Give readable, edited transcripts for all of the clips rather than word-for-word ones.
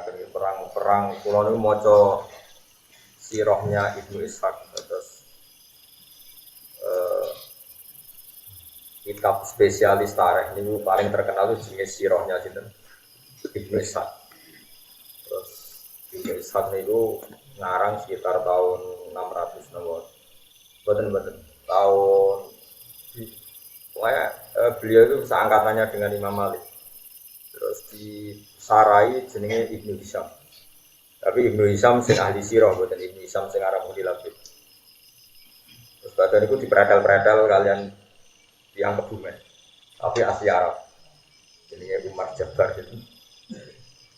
terangaken perang-perang kula niku maca sirahnya Ibnu Ishaq terus kitab spesialis tarikh niku paling terkenal itu jenis sirahnya sinten Ibnu Ishaq. Terus Ibnu Ishaq niku ngarang sekitar tahun 600 nomor. Boten tahun pokoknya beliau itu seangkatannya dengan Imam Malik. Terus disarai jenenge Ibnu Hisham. Tapi Ibnu Hisham sing ahli sirah, boten Ibnu Hisham sing arep mulilabid. Terus badan itu dipretel-pretel kalian yang Kebumen. Tapi asli Arab. Jenenge Umar Jabbar itu.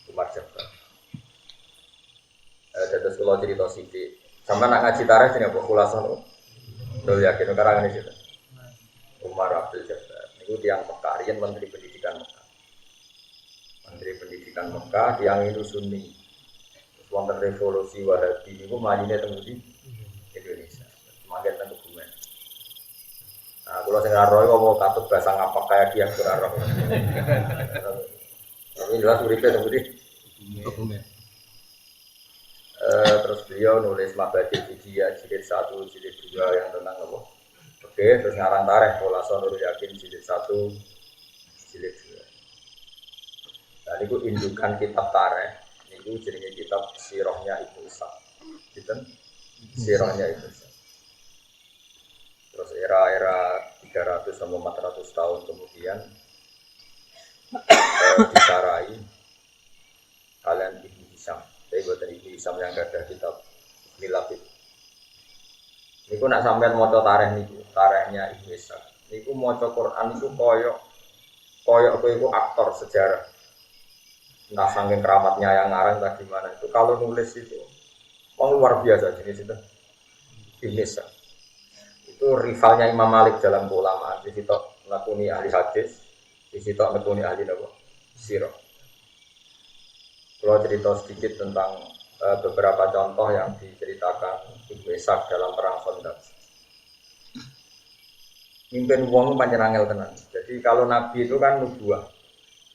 Umar Jabbar. Terus kalau cerita sithik, sampai nak ngaji tarikh jenenge apa khulasan. Lho yakin karang ini situ. Umar Abdul Jabbar. Niku tiyang Mekah, riyen Menteri Pendidikan Mekah. Menteri Pendidikan Mekah tiyang itu Sunni. Wonten revolusi Wahabi niku mlayu teng Indonesia. Semakin teng Kebumen. Nah, kalau sing ora roh kok katut bahasa ngapak kayak dia ora roh. Tapi jelas uripe teng Kebumen. Terus beliau nulis Mabadi Fidiyah jilid 1, jilid 2 yang tentang apa? Oke, terus ngarang tarikh Khulasan Nurul Yakin jilid 1, jilid 2. Dan itu indukan kitab tarikh. Itu jenenge kitab sirahnya Ibnu Ishaq. Gitu? Sirahnya Ibnu Ishaq. Terus era-era 300 sampai 400 tahun kemudian disarai kalian Ibnu Hisham. Saya buatan Ibnu Hisham yang ada kitab Milabid. Niku nak sampean maca tarikh niku, tarikhnya Ibnu Ishaq. Niku maca Quran niku koyo kowe iku aktor sejarah. Entah saking keramatnya yang ngarang tak gimana itu. Kalau nulis itu luar biasa jenis itu. Ibnu Ishaq. Itu rivalnya Imam Malik dalam keulamaan. Di situ nakuni ahli hadis, di situ nakuni ahli sirah. Kalau cerita sedikit tentang beberapa contoh yang diceritakan Ibnu Ishaq dalam perang Khandaq. Mimpin wong pancen angel tenan. Jadi kalau nabi itu kan nubuah.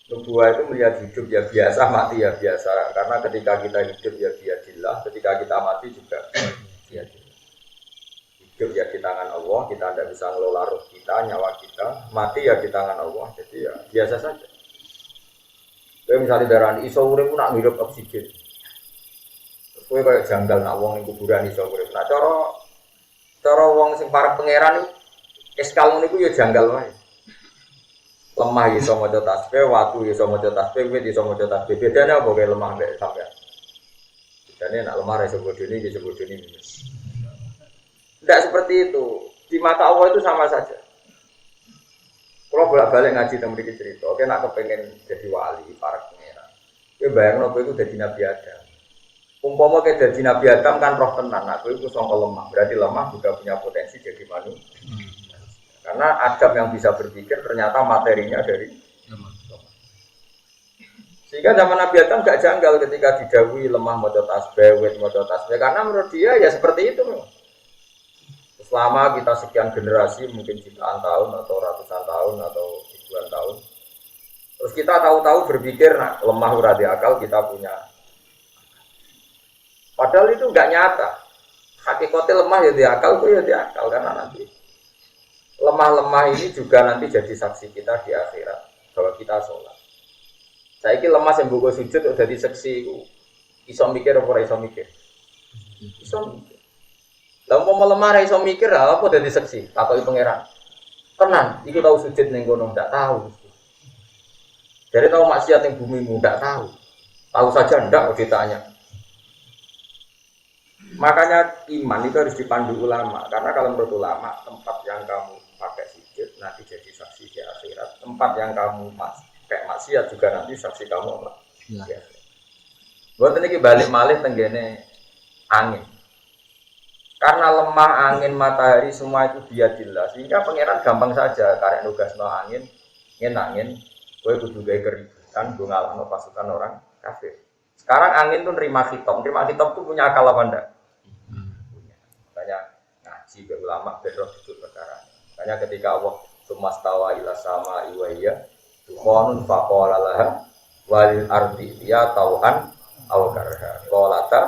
Nubuah itu melihat hidup ya biasa, mati ya biasa. Karena ketika kita hidup ya biadillah, ketika kita mati juga biadillah. Hidup ya di tangan Allah, kita tidak bisa ngelola ruh kita, nyawa kita. Mati ya di tangan Allah, jadi ya biasa saja. Kayak misalnya darah iso urip nak ngirup oksigen. Kowe kayak janggal nak wong ning kuburan iso urip. Nah cara wong sing parek pangeran eskal niku ya janggal wae. Lemah iso maca tasbih, watu iso maca tasbih, wit iso maca tasbih. Bedane apa kayak lemah mek sampean? Bedane nak lemah iso bodoni iso bodoni. Tidak seperti itu. Di mata Allah itu sama saja. Kalau bolak-balik ngaji tentang sedikit cerita, oke nak kepengen jadi wali, para pangeran. Ya bayang nopo itu jadi Nabi Adam. Umpama ke jadi Nabi Adam kan roh tenan, aku itu songko lemah. Berarti lemah juga punya potensi jadi manusia. Karena Adam yang bisa berpikir ternyata materinya dari lemah. Sehingga zaman Nabi Adam gak janggal ketika didhawuhi lemah maca tasbih, wit maca tasbih. Karena menurut dia ya seperti itu memang. Selama kita sekian generasi, mungkin jutaan tahun atau ratusan tahun atau ribuan tahun, terus kita tahu-tahu berpikir, nah lemah uradi akal kita punya. Padahal itu nggak nyata. Hakikatnya lemah ya di akal, itu ya di akal karena nanti lemah-lemah ini juga nanti jadi saksi kita di akhirat bahwa kita sholat. Saya ini lemah yang buku sujud udah di seksi, iso mikir apa iso mikir? Iso mikir. Lah mau melemah iso mikir apa udah diseksi takoki pangeran. Tenan, iki tahu sujud ning kono ndak tahu. Jadi tahu maksiat ning bumimu ndak tahu. Tahu saja ndak kok ditanya. Makanya iman itu harus dipandu ulama karena kalau menurut ulama tempat yang kamu pakai sujud nanti jadi saksi di akhirat. Tempat yang kamu pakai maksiat juga nanti saksi kamu apa? Ya. Buat ini balik malih tenggene angin. Karena lemah angin matahari semua itu biadillah sehingga pangeran gampang saja karek nugasno angin kowe kudu gawe keributan go ngalahno pasukan orang kafir. Sekarang angin tuh nerima khitab tuh punya akal apa ndak? Punya. Makanya ngaji ke ulama bedok itu perkara. Makanya ketika Allah sumastawa ila sama iwaiya tuqanun faqala laha walil ardi ya tauhan aw karha. Qalata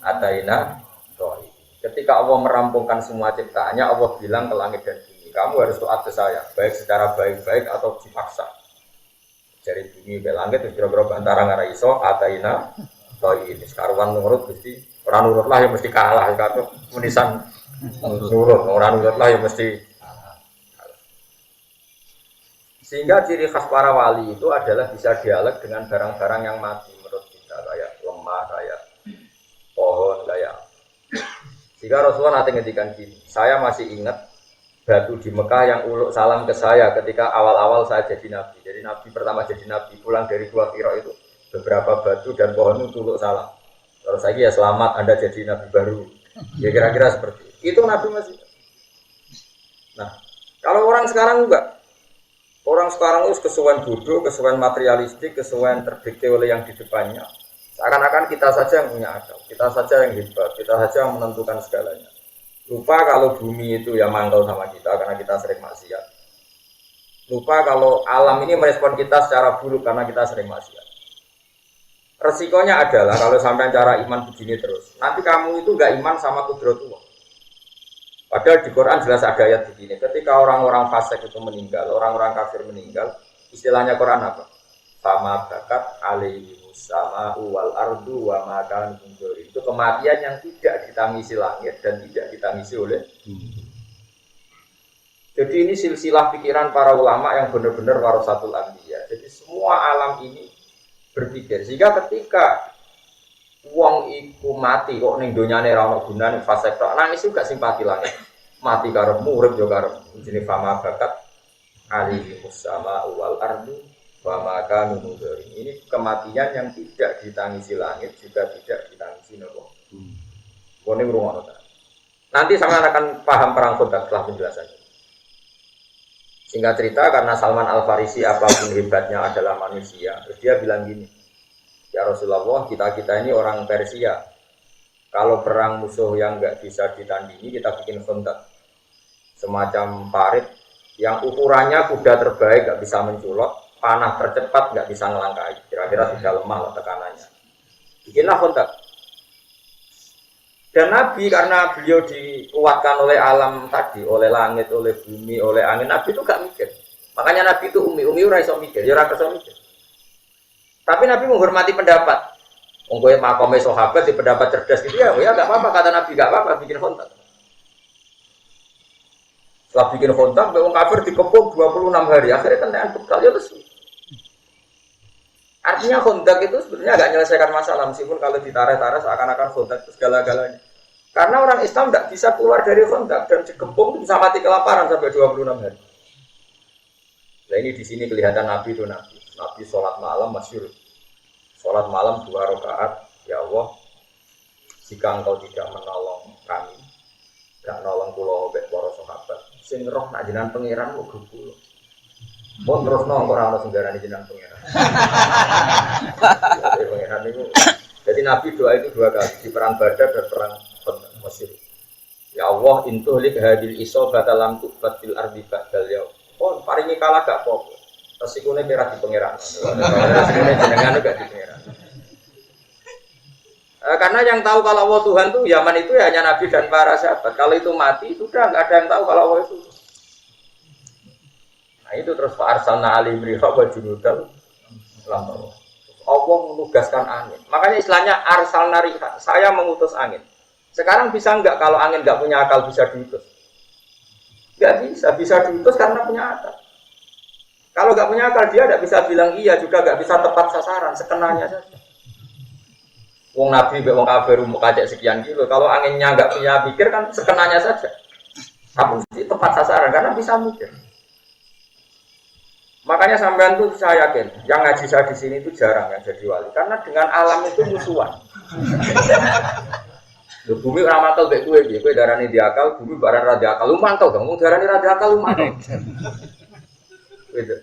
ataina to'i. Ketika Allah merampungkan semua ciptaannya, Allah bilang ke langit dan bumi, kamu harus taat ke saya, baik secara baik-baik atau dipaksa. Dari bumi ke langit terus kira-kira antara ngara iso ataina to'i. Ini sekaruan nurut mesti orang nurut lah ya mesti kalah kalau menisan nurut, orang nurut lah ya mesti kalah. Sehingga ciri khas para wali itu adalah bisa dialog dengan barang-barang yang mati menurut kita, kayak lemah, kayak pohon, kayak. Jika Rasulullah nanti ngedikan gini, saya masih ingat batu di Mekah yang uluk salam ke saya ketika awal-awal saya jadi nabi. Jadi nabi pertama jadi nabi pulang dari Gua Hira itu beberapa batu dan pohon itu uluk salam. Kalau saya ya selamat Anda jadi nabi baru. Ya kira-kira seperti itu nabi masih. Nah, kalau orang sekarang enggak. Orang sekarang itu kesuwen bodoh, kesuwen materialistik, kesuwen terdikte oleh yang di depannya. Seakan-akan kita saja yang punya akal, kita saja yang hebat, kita saja yang menentukan segalanya. Lupa kalau bumi itu ya mangkal sama kita karena kita sering maksiat. Lupa kalau alam ini merespon kita secara buruk karena kita sering maksiat. Resikonya adalah kalau sampai cara iman begini terus, nanti kamu itu enggak iman sama kudratullah. Padahal di Quran jelas ada ayat begini, ketika orang-orang fasik itu meninggal, orang-orang kafir meninggal, istilahnya Quran apa? Sama bakat alaihi sama wal ardu wa makan mundur. Itu kematian yang tidak ditangisi langit dan tidak ditangisi oleh Jadi ini silsilah pikiran para ulama yang benar-benar warasatul anbiya. Jadi semua alam ini berpikir sehingga ketika wong iku mati kok ning donyane ra ono gunane fasik tok nangis juga simpati langit. Mati karepmu urip yo karepmu. Jenenge fama bakat alaihi sama wal ardu wa maka nunudari. Ini kematian yang tidak ditangisi langit juga tidak ditangisi nopo. Kone ngrungokno ta. Nanti sampean akan paham perang Khandaq setelah penjelasannya. Singkat cerita karena Salman Al-Farisi apapun hebatnya adalah manusia, terus dia bilang gini, ya Rasulullah kita ini orang Persia, kalau perang musuh yang nggak bisa ditandingi kita bikin Khandaq, semacam parit yang ukurannya kuda terbaik nggak bisa menculot, panah tercepat nggak bisa ngelangkai, kira-kira tidak lemah lah tekanannya, bikinlah Khandaq. Dan Nabi karena beliau dikuatkan oleh alam tadi, oleh langit, oleh bumi, oleh angin, Nabi itu gak mikir. Makanya Nabi itu umi ora iso mikir, ya ora iso mikir. Tapi Nabi menghormati pendapat. Wong kowe makome sahabat di pendapat cerdas gitu ya gak apa-apa kata Nabi, gak apa-apa bikin Khandaq. Setelah bikin Khandaq, wong kafir dikepung 26 hari, akhirnya kentekan bekal ya lesu. Artinya Khandaq itu sebetulnya agak menyelesaikan masalah meskipun kalau ditarik-tarik seakan-akan Khandaq itu segala-galanya. Karena orang Islam tidak bisa keluar dari Khandaq dan dikepung bisa mati kelaparan sampai 26 hari. Nah ini di sini kelihatan Nabi itu Nabi. Nabi sholat malam masyhur. Sholat malam 2 rakaat. Ya Allah, jika engkau tidak menolong kami, tidak menolong pulau para sahabat, sing roh nak jenengan pangeran kok gugur. Mon terus nong ora ono senggarane jenengan pangeran. Jadi pangeran itu. Jadi Nabi doa itu 2 kali di perang Badar dan perang Mesir. Ya Allah intuhlik hadil isobata lam tubat fil ardi ba'dal yaum. Oh paringi kalah gak apa-apa. Resikone kira di pangeran. Resikone jenengan gak di pangeran. Karena yang tahu kalau Allah Tuhan tuh Yaman itu ya hanya Nabi dan para sahabat. Kalau itu mati sudah nggak ada yang tahu kalau Allah itu. Nah itu terus Pak Arsalna alim riha wa junudal lamau. Allah menugaskan angin. Makanya istilahnya arsalna riha, saya mengutus angin. Sekarang bisa enggak kalau angin enggak punya akal bisa diutus? Enggak bisa diutus karena punya akal. Kalau enggak punya akal dia enggak bisa bilang iya juga enggak bisa tepat sasaran, sekenanya saja. Wong Nabi mbek wong kafir mau kacek sekian kilo, kalau anginnya enggak punya pikir kan sekenanya saja. Tapi tepat sasaran karena bisa mikir. Makanya sampean tuh saya yakin, yang ngaji saya di sini itu jarang yang jadi wali, karena dengan alam itu musuhan. Lho bumi ora mantel mbek kowe piye? Kowe darani diakal, bumi barang ra diakal, lu mantel dong. Wong darani ra diakal lu mantel. Gitu.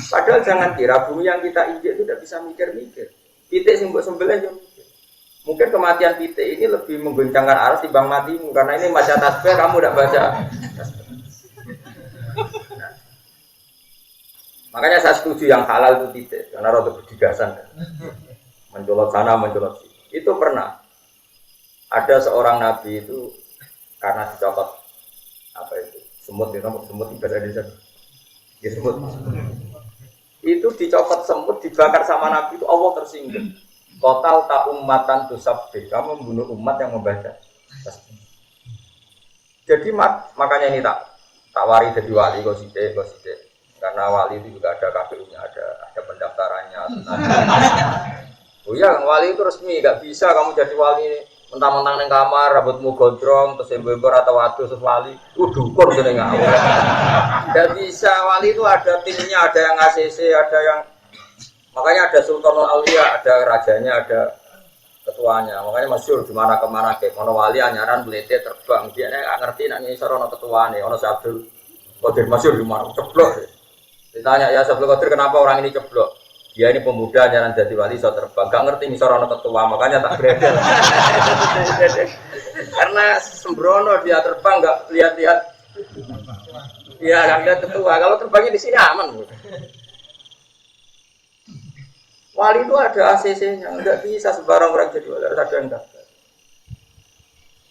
Padahal jangan kira bumi yang kita injek itu tidak bisa mikir-mikir. Pitik sing mbok sembelih yo mikir. Mungkin kematian pitik ini lebih menggoncangkan arus timbang matimu karena ini baca tasbih kamu tidak baca. Makanya saya setuju yang halal itu pitik karena rada berdigasan. mencolot sana, mencolot sini. Itu pernah. Ada seorang nabi itu karena dicopot apa itu? Semut itu bahasa Indonesia. Ya semut. Itu dicopot semut, dibakar sama nabi itu Allah tersinggung. Total tak ummatan tusabbih, kamu membunuh umat yang membaca. Jadi makanya ini tak wari jadi wali kok sithik. Karena wali itu juga ada KPU-nya, ada pendaftarannya. Oh iya, wali itu resmi, gak bisa kamu jadi wali mentang-mentang neng kamar, rambutmu gondrong, terus ember atau waduh terus wali, dukun jadi nggak. Gak bisa, wali itu ada timnya, ada yang ACC, ada yang makanya ada Sultanul Aulia, ada rajanya, ada ketuanya. Makanya masyhur di mana kemana kayak ono wali anyaran belete terbang, dia nggak ngerti nanya sorono ketuane, ono Abdul Qadir masyhur di mana ceblok. Ditanya ya Abdul Qadir kenapa orang ini ceblok? Dia ini pemuda jalan jadi wali so terbang, gak ngerti misal orang ketua makanya tak gredel. Karena sembrono dia terbang gak lihat-lihat. Iya gak lihat ketua. Kalau terbangnya di sini aman. Wali itu ada ACC-nya, nggak bisa sembarang orang jadi wali, harus ada yang daftar.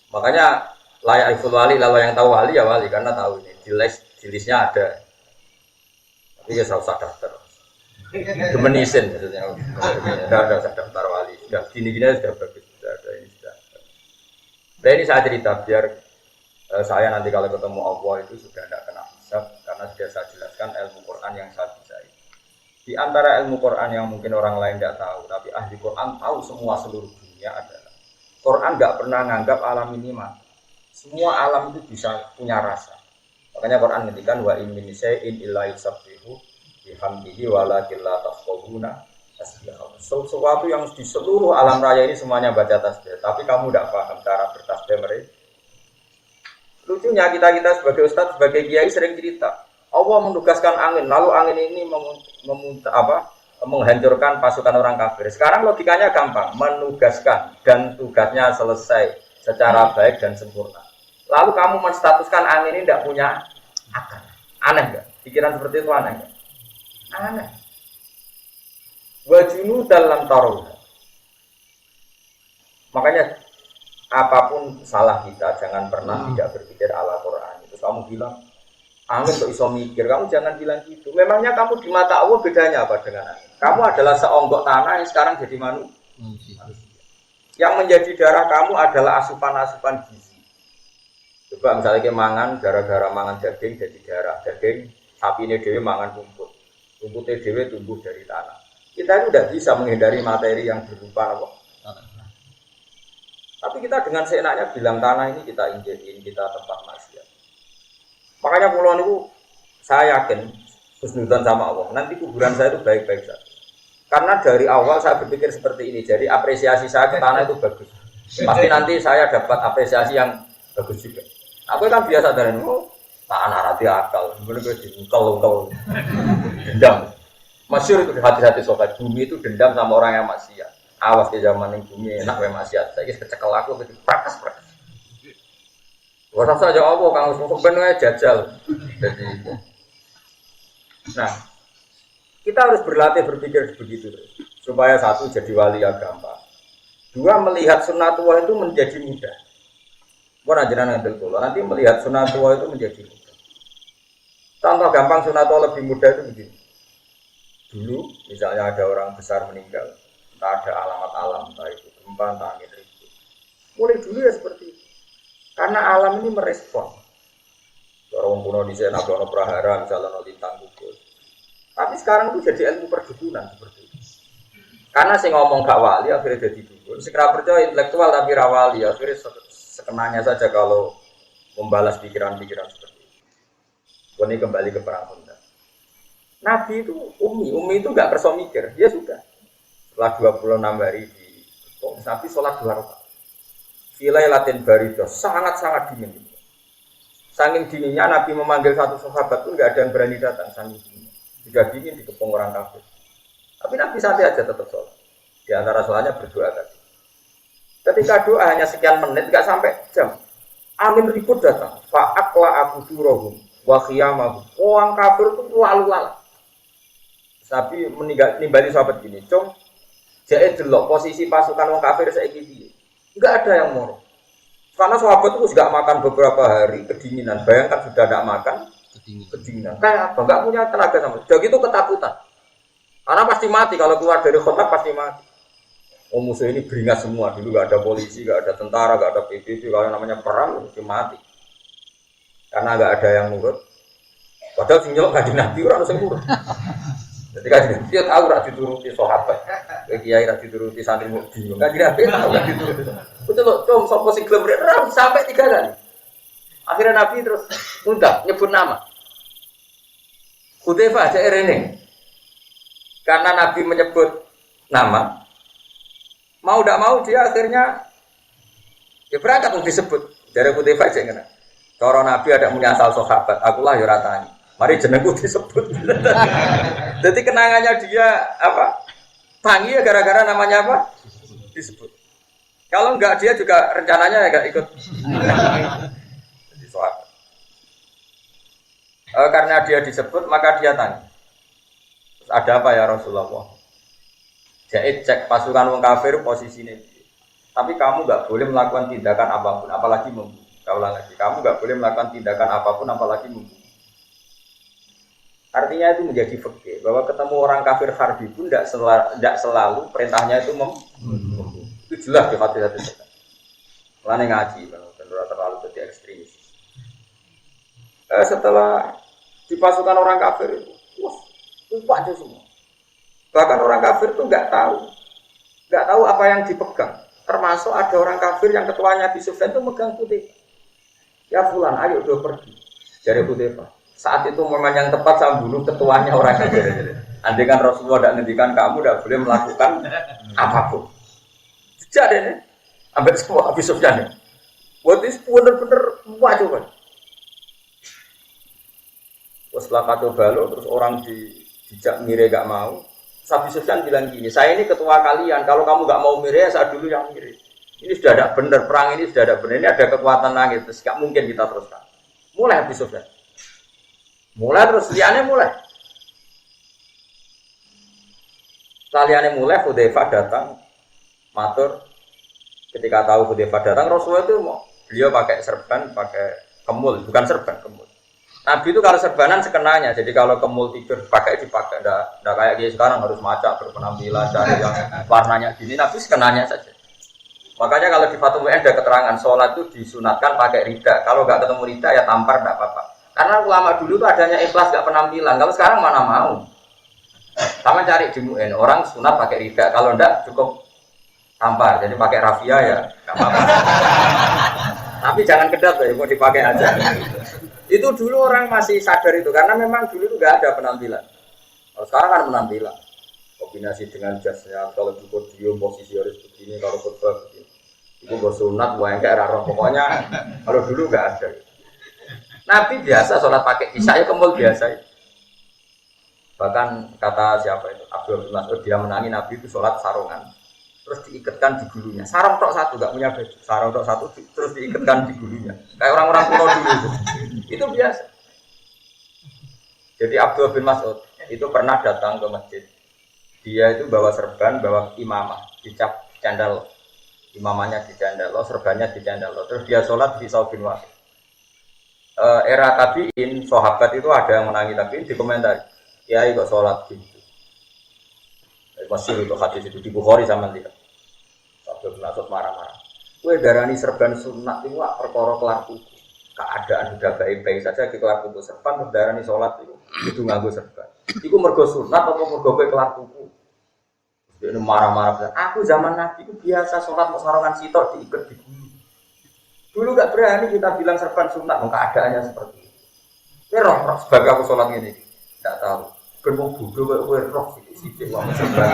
Makanya layak iful wali, lalu yang tahu wali ya wali karena tahu ini di listnya ada. Tapi ya usah daftar. Gemenisin maksudnya, ada daftar wali, sudah gini-gini sudah bagus, sudah ada ini sudah. Nah ini saya cerita biar saya nanti kalau ketemu Allah itu sudah tidak kena hisab karena sudah saya jelaskan ilmu Quran yang saya bisa. Di antara ilmu Quran yang mungkin orang lain tidak tahu, tapi ahli Quran tahu semua seluruh dunia adalah Quran tidak pernah menganggap alam ini mati. Semua alam itu bisa punya rasa. Makanya Quran ngendikan wa in min syai'in illa yusabbihu bihamdihi walakin la tafqahuna tasbihahu. Sesuatu yang di seluruh alam raya ini semuanya baca tasbih, tapi kamu tidak paham cara bertasbih mereka. Lucunya kita sebagai ustaz, sebagai kiai sering cerita, Allah menugaskan angin, lalu angin ini menghancurkan pasukan orang kafir. Sekarang logikanya gampang, menugaskan dan tugasnya selesai secara baik dan sempurna. Lalu kamu menstatuskan angin ini tidak punya akal. Aneh enggak? Pikiran seperti itu aneh enggak? Aneh. Wajinu dalam taruh. Makanya apapun salah kita jangan pernah tidak berpikir ala Quran. Itu kamu bilang angin kok iso mikir, kamu jangan bilang gitu. Memangnya kamu di mata Allah bedanya apa dengan angin? Kamu adalah seonggok tanah yang sekarang jadi manusia. Yang menjadi darah kamu adalah asupan-asupan gizi. Coba misalnya kayak mangan, gara-gara mangan daging jadi darah. Daging sapi ini dewe mangan rumput. Rumputnya dewe tumbuh dari tanah. Kita itu tidak bisa menghindari materi yang berupa apa? Tanah. Tapi kita dengan seenaknya bilang tanah ini kita injekin, kita tempat maksiat. Makanya pulau itu saya yakin husnudzon sama Allah. Nanti kuburan saya itu baik-baik saja. Karena dari awal saya berpikir seperti ini. Jadi apresiasi saya ke tanah itu bagus. Pasti nanti saya dapat apresiasi yang bagus juga. Aku kan biasa dari tanah rati akal, bener-bener diungkel-ungkel, dendam. Masyhur itu di hati-hati sobat, bumi itu dendam sama orang yang maksiat. Awas di zaman yang bumi enak yang maksiat. Saya kecekel aku begitu prakas. Gak usah aja apa, kang Usman sebenarnya jajal. Jadi, nah kita harus berlatih berpikir begitu supaya satu jadi wali agama, dua melihat sunnatullah itu menjadi mudah. Bukan ajaran ngambil pulau. Nanti melihat sunatullah itu menjadi mudah. Contoh gampang sunatullah lebih mudah itu begini. Dulu misalnya ada orang besar meninggal, entah ada alamat alam, entah itu gempa, entah angin ribut. Mulai dulu ya seperti itu. Karena alam ini merespon. Orang kuno di sana ada prahara, misalnya lintang gugus. Tapi sekarang itu jadi ilmu perdukunan seperti itu. Karena saya ngomong gak wali akhirnya jadi dukun. Segera percaya intelektual tapi rawali akhirnya sekenanya saja kalau membalas pikiran-pikiran seperti itu. Ini kembali ke perang Honda. Nabi itu umi itu nggak perso mikir, dia sudah. Setelah 26 hari di Nabi sholat 2 rakaat. Filai latin barido sangat-sangat dingin. Saking dinginnya Nabi memanggil satu sahabat pun nggak ada yang berani datang. Saking dingin, sudah dingin dikepung orang kafir. Tapi Nabi santai aja tetap sholat. Di antara sholatnya berdoa tadi. Ketika doa hanya sekian menit, nggak sampai jam. Angin ribut datang. Fa'akla aku durohum wa khiyamahum. Orang kafir itu lalu lalang. Tapi nimbali sahabat gini, Cung, Jadi delok posisi pasukan wong kafir saiki piye. Enggak ada yang moro. Karena sahabat itu enggak makan beberapa hari kedinginan. Bayangkan sudah enggak makan kedinginan. Kayak apa? Enggak punya tenaga sama. Udah gitu ketakutan. Karena pasti mati kalau keluar dari kota pasti mati. Oh musuh ini beringas semua. Dulu enggak ada polisi, enggak ada tentara, enggak ada PBB. Kalau namanya perang mesti mati. Karena enggak ada yang nurut. Padahal sing nyelok kanjeng Nabi ora ono sing nurut. Jadi kanjeng Nabi tahu ora dituruti sahabat. Kiai ra dituruti santri mau bingung. Kanjeng Nabi tahu ora dituruti. Betul loh, com sapa sing gelem sampai 3 kali. Akhirnya Nabi terus undang nyebut nama. Hudzaifah aja rene. Karena Nabi menyebut nama, mau tidak mau dia akhirnya ya berangkat untuk disebut. Dari Hudzaifah aja ngene. Cara Nabi ada menyasal sahabat, akulah ya ratani. Mari jenengku disebut. Jadi kenangannya dia apa? Tangi ya gara-gara namanya apa? Disebut. Kalau enggak dia juga rencananya enggak ikut. Jadi sahabat. Karena dia disebut maka dia tanya. Terus ada apa ya Rasulullah? Jadi cek pasukan wong kafir posisinya. Tapi kamu enggak boleh melakukan tindakan apapun, apalagi membunuh. Kaulah lagi, kamu enggak boleh melakukan tindakan apapun, apalagi membunuh. Artinya itu menjadi fikih bahwa ketemu orang kafir harbi pun tidak selalu perintahnya itu membunuh. Itu jelas di hati-hati kita. Mulane ngaji, benar terlalu jadi ekstremis. Setelah dipasukan orang kafir itu, wah, lupa aja semua. Bahkan orang kafir itu nggak tahu apa yang dipegang. Termasuk ada orang kafir yang ketuanya Abi Sufyan itu megang putih. Ya fulan, ayo udah pergi. Dari Hudzaifah. Saat itu momen yang tepat saya bunuh ketuanya orang kafir. Andai kan Rasulullah tidak ngendikan kamu tidak boleh melakukan apapun. Sejak deh, ambil semua Abi Sufyan. Buat itu bener-bener wajib kan. Setelah kata balo terus orang dijak mire gak mau. Abi Sufyan bilang gini, saya ini ketua kalian. Kalau kamu gak mau mire, saya dulu yang mire. Ini sudah ada benar perang ini sudah ada benar. Ini ada kekuatan langit. Terus gak mungkin kita teruskan. Mulai Abi Sufyan. Mulai terus liane mulai. Liane mulai Hudzaifah datang matur. Ketika tahu Hudzaifah datang Rasulullah itu mau beliau pakai serban, pakai kemul, bukan serban, kemul. Nabi itu kalau serbanan sekenanya. Jadi kalau kemul tidur dipakai. Enggak kayak dia sekarang harus macak berpenampilan cari yang warnanya gini. Nabi sekenanya saja. Makanya kalau di Fathul Mu'in ada keterangan sholat itu disunatkan pakai rida. Kalau nggak ketemu rida ya tampar enggak apa-apa. Karena ulama dulu itu adanya ikhlas gak penampilan. Kalau sekarang mana mau? Sama cari di Mu'in, orang sunat pakai rida. Kalau enggak cukup tampar. Jadi pakai rafia ya gak apa-apa. Tapi jangan kedat ya, mau dipakai aja. Itu dulu orang masih sadar itu. Karena memang dulu itu gak ada penampilan. Kalau sekarang kan penampilan. Kombinasi dengan jasnya. Kalau di podium posisi harus begini. Kalau khutbah begini. Itu bersunat, wah enggak raro. Pokoknya kalau dulu gak ada. Nabi biasa sholat pakai isya ya kemul biasa ya. Bahkan kata siapa itu Abdul bin Mas'ud dia menangi Nabi itu sholat sarungan terus diikatkan di gulunya. Sarung tok satu gak punya baju, sarung tok satu terus diikatkan di gulunya. Kayak orang-orang kuno dulu itu biasa. Jadi Abdul bin Mas'ud itu pernah datang ke masjid. Dia itu bawa serban, bawa imamah, dicap candal, imamahnya di candal, serbannya di candal. Terus dia sholat di Saubin Wahid. Era tabiin sahabat itu ada yang menangi tabiin di komentar ya kok sholat gitu masih itu hadis itu di Bukhari sama lihat sampai penasut marah-marah gue darani serban sunat itu wak perkara kelar kuku keadaan sudah baik-baik saja di kelar kuku serban darani sholat itu nganggo serban itu mergo sunat atau mergo gue kelar kuku dia marah-marah aku zaman Nabi itu biasa sholat mau sarongan sitok diikat di gulu. Dulu gak berani kita bilang serban sunat, keadaannya seperti itu. Roh sebagai aku sholat ini, gak tahu. Berbau bodoh, gue roh sidik wah serban.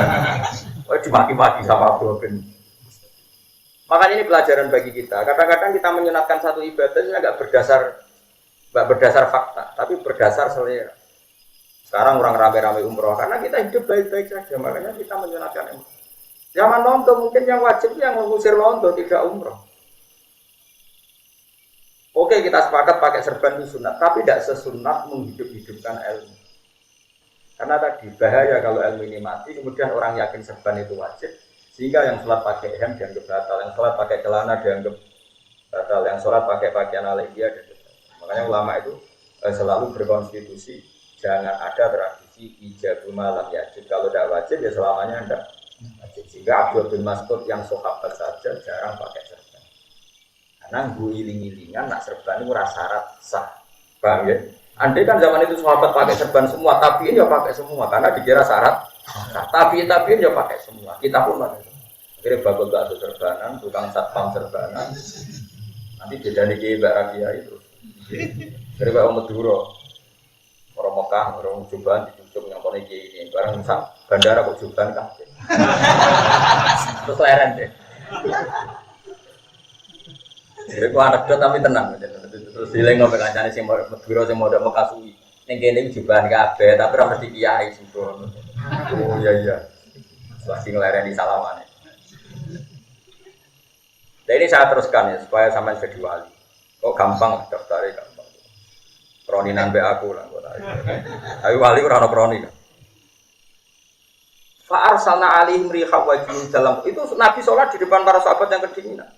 Gue dimaki-maki sama Abdul bin. Makanya ini pelajaran bagi kita. Kadang-kadang kita menyenatkan satu ibadah ini agak berdasar fakta, tapi berdasar selera. Sekarang orang rame-rame umroh karena kita hidup baik-baik saja, makanya kita menyenatkan. Zaman nonton mungkin yang wajib yang mengusir nonton tidak umroh. Oke kita sepakat pakai serban itu sunat, tapi tidak sesunat menghidup-hidupkan ilmu. Karena tadi bahaya kalau ilmu ini mati, kemudian orang yakin serban itu wajib, sehingga yang sholat pakai hem dianggap batal, yang sholat pakai celana dianggap batal, yang sholat pakai pakaian alegria dianggap batal. Makanya ulama itu selalu berkonstitusi, jangan ada tradisi ijab malam yajib. Kalau tidak wajib ya selamanya tidak wajib. Sehingga Abdul bin Mas'ud yang sahabat saja jarang pakai serban. Karena gue iling-ilingan nak serban itu syarat sah, paham ya? Andai kan zaman itu sahabat pakai serban semua, tabiin ya pakai semua karena dikira syarat. Nah, tabiin ya pakai semua. Kita pun pakai semua. Akhirnya bagol batu serbanan, tukang satpam serbanan. Nanti beda nih Mbak Rabia itu. Jadi Mbak Madura, orang Mekah, orang Juban dicucuk yang konek ini. Barang bandara kok Juban kan? Terus leren deh. Jadi aku anekdot tapi tenang, terus dileng ngobrol kancane sing Madura sing modal Mekasui. Ning kene jubahan kabeh, tapi ora mesti kiai sembrono. Oh iya. Pasti ngelereni salamane. Nah ini saya teruskan ya supaya sampean jadi wali. Kok gampang daftarnya gampang. Kroninan be aku lah kok. Tapi wali ora ono kroni kan. Fa arsalna alaihim riha wajin dalam itu Nabi sholat di depan para sahabat yang kedinginan.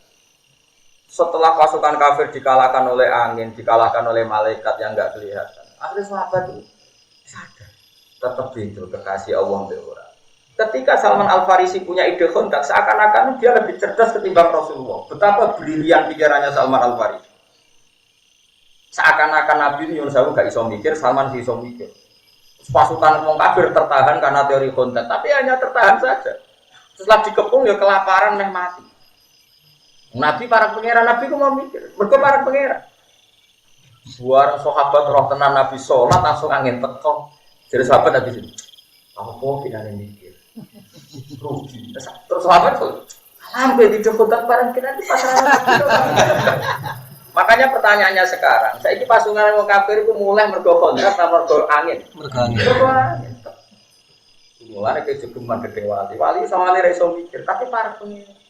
Setelah pasukan kafir dikalahkan oleh angin, dikalahkan oleh malaikat yang enggak kelihatan. Akhirnya sahabat itu sadar, tetap itu kekasih Allah orang. Ketika Salman Al-Farisi punya ide kontak, seakan-akan dia lebih cerdas ketimbang Rasulullah. Betapa brilian pikirannya Salman Al-Farisi. Seakan-akan Nabi Yunus gak iso mikir, Salman sih iso mikir. Pasukan orang kafir tertahan karena teori kontak, tapi hanya tertahan saja. Setelah dikepung ya kelaparan meh mati. Nabi para pangeran Nabi ku mau mikir, mergo para pangeran. Suara sahabat roh tenan Nabi sholat langsung angin teko. Jadi sahabat Nabi sini. Apa tidak ada mikir? Rugi. Terus sahabat tuh, sampai di Jokodak barang kita di pasaran. Makanya pertanyaannya sekarang, saya ini pasukan orang kafir itu mulai mergo kontrak sama mergo angin. Mergo angin. Mulai ke cukuman gede wali sama wali reso mikir, tapi para pangeran.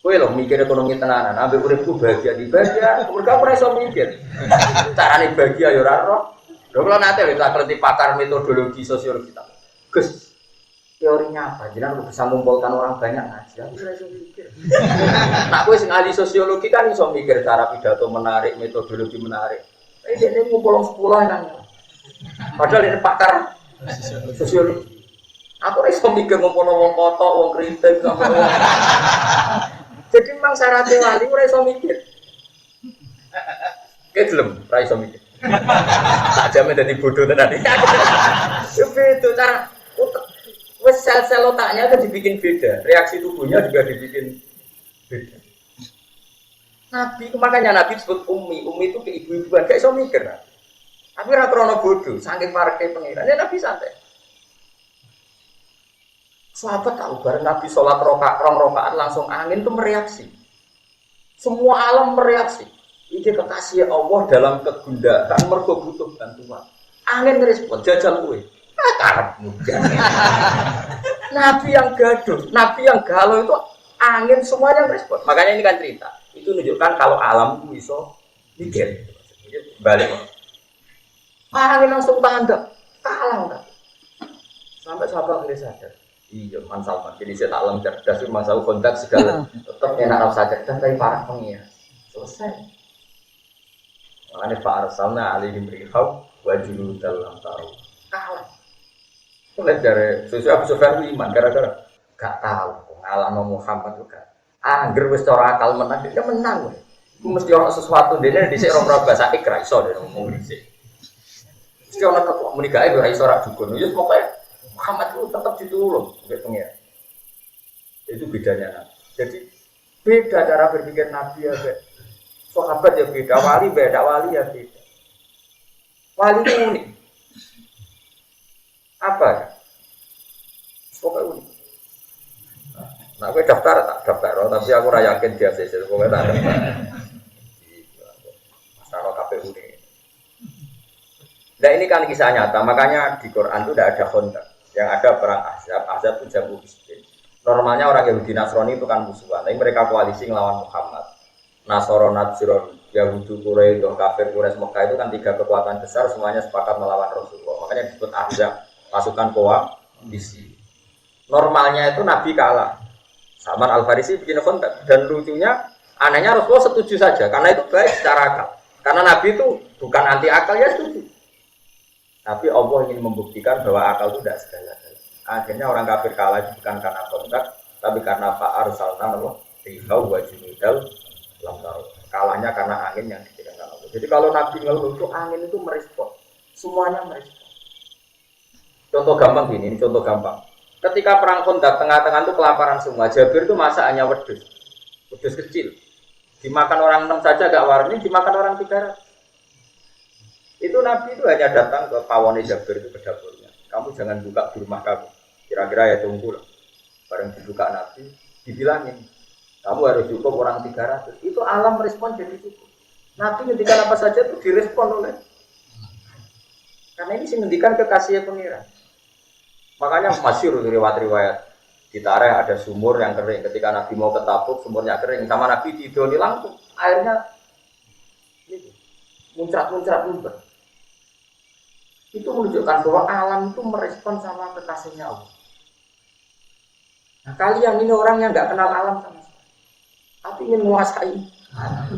Kowe lho mikir ekonomi tenanan, ambek uripku bahagia di bahagia, mergo ora iso mikir. Carane bahagia ya ora roh. Lho kula nate lho tak ngerti pakar metodologi sosiologi ta. Gus, teorinya apa? Jenengan bisa mengumpulkan orang banyak ngaji, aku ora iso mikir. Nah, kowe sing ahli sosiologi kan iso mikir cara pidato menarik, metodologi menarik. Ini ngumpul 10 kan. Padahal ini pakar sosiologi. Aku ora iso mikir ngumpul wong kotok, wong kritik sampe wong. Jadi memang syaratnya wali ora iso mikir. Kedelem ora iso mikir. Tak jamin dadi bodoh tenan iki. Itu cara wes sel-sel otaknya itu dibikin beda, reaksi tubuhnya juga dibikin beda. Nabi makanya Nabi disebut ummi itu ke ibu-ibuan gak iso mikir. Tapi ora krono bodoh, saking parke pengiran. Ya Nabi santai. Sahabat tahu bareng Nabi sholat rakaat langsung angin itu mereaksi. Semua alam mereaksi. Ini kekasih Allah dalam kegundahan mergo butuh bantuan. Angin merespon jajal kue. Karep mudah. Nabi yang gaduh, Nabi yang galau itu angin semuanya merespon. Makanya ini kan cerita. Itu menunjukkan kalau alam itu bisa mikir. Balik. Angin langsung tanda kalah enggak. Sampai sahabat nggak sadar. Iya, Man Salman. Jadi saya tak alam cerdas, masalah kontak segala. Tetap enak rasa cerdas dari para pengira. Selesai. Makanya Pak Arsalna alaihim rihau wajulu dalam taruh. Kalah. Mulai dari sesuai Abu Sufyan iman gara-gara gak tahu pengalaman Muhammad juga. Angger wis cara akal menang, dia menang. Ku mesti ono sesuatu dene dhisik ora bahasa ikra iso dene ngomong dhisik. Mesti ono kok muni gawe ora iso ra dukun. Ya pokoke Muhammad itu tetap ditulung oleh pengira. Itu bedanya Nabi. Jadi beda cara berpikir Nabi ya beda. Sahabat ya beda, wali ya beda. Wali itu unik. Apa ya? Pokoknya unik. Nah, gue daftar tak daftar, tapi aku ora yakin dia sih. Pokoknya tak daftar. Masalah KPU ini. Nah ini kan kisah nyata, makanya di Quran itu tidak ada kontak. Yang ada perang Ahzab itu jamu Hizbin. Normalnya orang Yahudi Nasrani itu kan musuhan, tapi mereka koalisi melawan Muhammad. Nasoro Najron Yahudi Quraisy, kafir Quraisy Mekah itu kan 3 kekuatan besar semuanya sepakat melawan Rasulullah. Makanya disebut Ahzab, pasukan koalisi. Normalnya itu Nabi kalah. Salman Al-Farisi bikin kontak dan lucunya anehnya Rasulullah setuju saja karena itu baik secara akal. Karena Nabi itu bukan anti akal ya setuju. Tapi Allah ingin membuktikan bahwa akal itu tidak segala-galanya. Akhirnya orang kafir kalah itu bukan karena kontak, tapi karena Pak Arsalna Allah rihau wa junudal lam taruh. Kalahnya karena angin yang diberikan Allah. Jadi kalau Nabi ngeluh itu angin itu merespon, semuanya merespon. Contoh gampang gini, ini contoh gampang. Ketika perang Khandaq tengah-tengah itu kelaparan semua, Jabir itu masakannya wedhus kecil. Dimakan orang 6 saja gak warni, dimakan orang 300. Itu Nabi itu hanya datang ke pawone Jabir itu ke dapurnya. Kamu jangan buka di rumah kamu. Kira-kira ya tunggu lah. Bareng dibuka Nabi, dibilangin. Kamu harus cukup orang 300. Itu alam respon jadi cukup. Nabi ngendikan apa saja itu direspon oleh. Karena ini sih ngendikan kekasih pengiran. Makanya masyhur riwayat-riwayat di Tareh ada sumur yang kering. Ketika Nabi mau ke Tabuk, sumurnya kering. Sama Nabi didoli langsung. Airnya muncrat-muncrat. Itu menunjukkan bahwa alam itu merespon sama kekasihnya Allah. Nah, kalian ini orang yang nggak kenal alam sama sekali. Tapi ingin menguasai.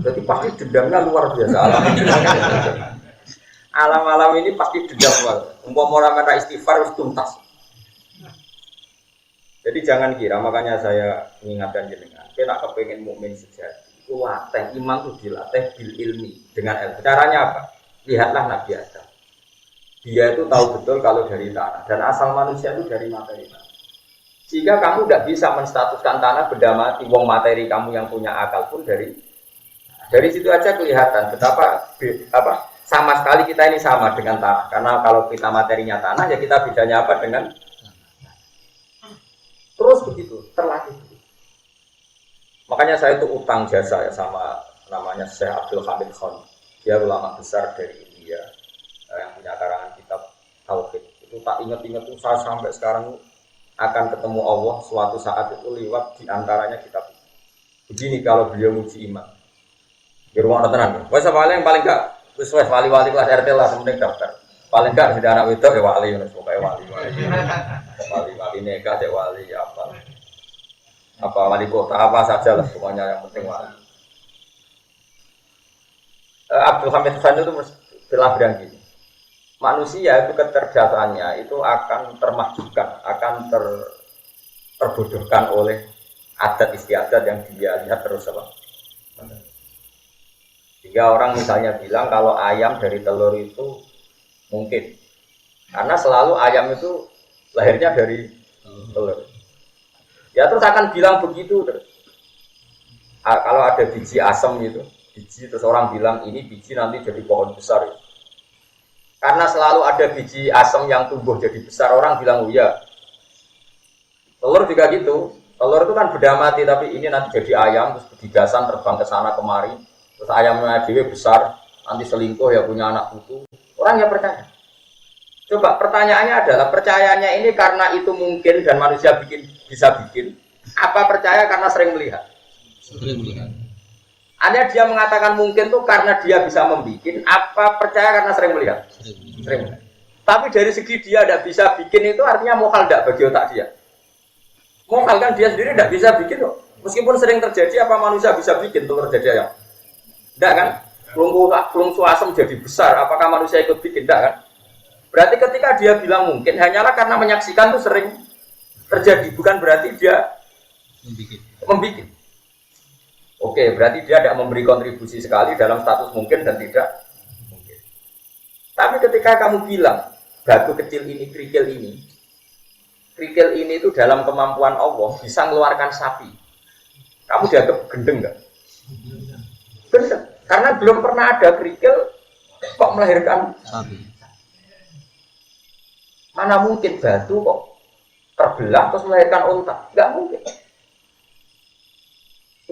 Jadi pasti dendamnya luar biasa alam ini. Alam-alam ini pasti dendam luar. Umpama orang istighfar harus tuntas. Jadi jangan kira, makanya saya mengingatkan jenengan. Kita nak kepengen mukmin sejati. Itu latih iman itu dilatih bil ilmi dengan ilmu. Caranya apa? Lihatlah Nabi Adam. Dia itu tahu betul kalau dari tanah dan asal manusia itu dari materi. Sehingga kamu tidak bisa menstatuskan tanah benda mati. Wong materi kamu yang punya akal pun dari situ aja kelihatan betapa sama sekali kita ini sama dengan tanah. Karena kalau kita materinya tanah ya kita bedanya apa dengan terus begitu terlatih. Makanya saya itu utang jasa ya sama namanya Syekh Abdul Hamid Khan. Dia ulama besar dari India yang punya karangan kitab Tauhid. Itu tak ingat-ingat tuh saya sampai sekarang akan ketemu Allah suatu saat itu lewat diantaranya kitab itu. Begini kalau beliau muji iman di rumah tenan. Wes paling gak wis wali-wali kelas RT lah penting daftar. Paling gak sudah anak wedok ya wali pokoke wali. Wali nikah ya wali apa wali kota apa saja lah pokoknya yang penting wali. Abdul Hamid Khan itu telah bilang gini. Manusia itu kecerdasannya itu akan termahjubkan, akan terbodohkan oleh adat istiadat yang dia lihat terus apa. Jika orang misalnya bilang kalau ayam dari telur itu mungkin, karena selalu ayam itu lahirnya dari telur. Ya terus akan bilang begitu terus. Kalau ada biji asam itu, biji terus orang bilang ini biji nanti jadi pohon besar. Karena selalu ada biji asam yang tumbuh jadi besar, orang bilang oh iya. Telur juga gitu. Telur itu kan benda mati tapi ini nanti jadi ayam terus bergigasan terbang ke sana kemari. Terus ayamnya dewe besar, nanti selingkuh ya punya anak putu. Orang ya percaya. Coba pertanyaannya adalah percayanya ini karena itu mungkin dan manusia bisa bikin. Apa percaya karena sering melihat? Sering melihat. Ada dia mengatakan mungkin tuh karena dia bisa membikin, apa percaya karena sering melihat? Sering. Tapi dari segi dia tidak bisa bikin itu artinya mohal tidak bagi otak dia. Mohal kan dia sendiri tidak bisa bikin loh. Meskipun sering terjadi, apa manusia bisa bikin tuh terjadi ayam? Tidak kan? Pelungsu asam jadi besar, apakah manusia ikut bikin? Tidak kan? Berarti ketika dia bilang mungkin, hanyalah karena menyaksikan tuh sering terjadi, bukan berarti dia membikin. Oke, berarti dia tidak memberi kontribusi sekali dalam status mungkin dan tidak mungkin. Tapi ketika kamu bilang batu kecil ini, kerikil ini itu dalam kemampuan Allah bisa mengeluarkan sapi. Kamu dianggap gendeng nggak? Gendeng, karena belum pernah ada kerikil kok melahirkan sapi. Mana mungkin batu kok terbelah terus melahirkan unta? Nggak mungkin.